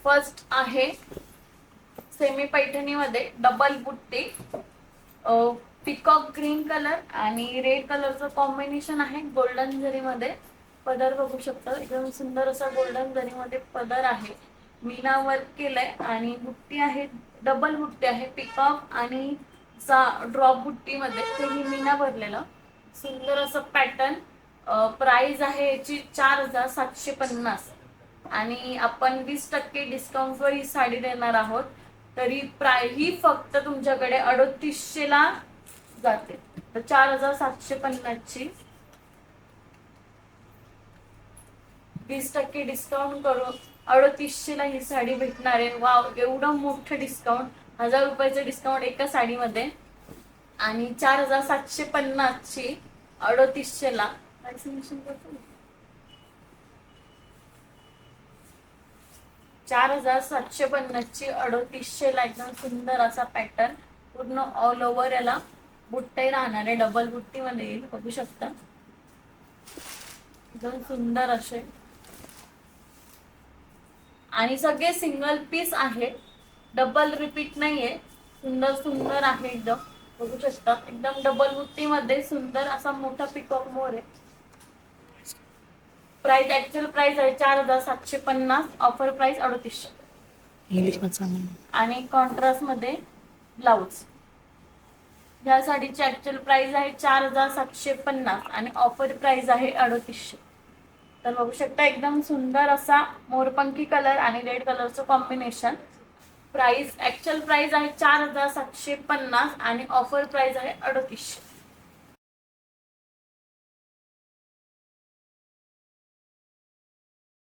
First आहे semi Paithani मध्ये double बुट्टी, पिकॉक ग्रीन कलर आणि रेड कलरचं कॉम्बिनेशन आहे. गोल्डन जरी मध्ये पदर बघू शकता, एकदम सुंदर असा गोल्डन जरी मध्ये पदर आहे. मीना वर्क केलंय आणि बुट्टी आहे, डबल बुट्टी आहे पिकॉक आणि ड्रॉप बुट्टी मध्ये तेही मीना भरलेलं सुंदर असं पॅटर्न. प्राइस आहे याची 4750 आणि आपण 20% डिस्काउंटवर ही साडी देणार आहोत. तरी ही फक्त तुमच्याकडे 3800 ला जाते. तर 4750 ची 20% डिस्काउंट करून 3800 ला ही साडी भेटणार आहे. वाव, एवढं मोठं डिस्काउंट, 1000 रुपयाचं डिस्काउंट एका साडीमध्ये. आणि 4750 ची 3800 ला 4750 ची 3800 ला एकदम सुंदर असा पॅटर्न, पूर्ण ऑल ओव्हर याला बुट्टे राहणार आहे. डबल बुट्टी मध्ये येईल, बघू शकता एकदम सुंदर असे. आणि सगळे सिंगल पीस आहे, डबल रिपीट नाहीये. सुंदर सुंदर आहे एकदम, बघू शकता एकदम डबल बुट्टी मध्ये सुंदर असा मोठा पिकॉक मोर आहे. प्राइस ऍक्च्युअल प्राइस आहे 4750, ऑफर प्राइस 3800. आणि कॉन्ट्रास्ट मध्ये ब्लाउज. या साडीची ऍक्च्युअल प्राइस आहे 4750 आणि ऑफर प्राइस आहे 3800. तर बघू शकता एकदम सुंदर असा मोरपंखी कलर आणि रेड कलरचं कॉम्बिनेशन. प्राइस ऍक्च्युअल प्राइस आहे 4750 आणि ऑफर प्राइस आहे 3800.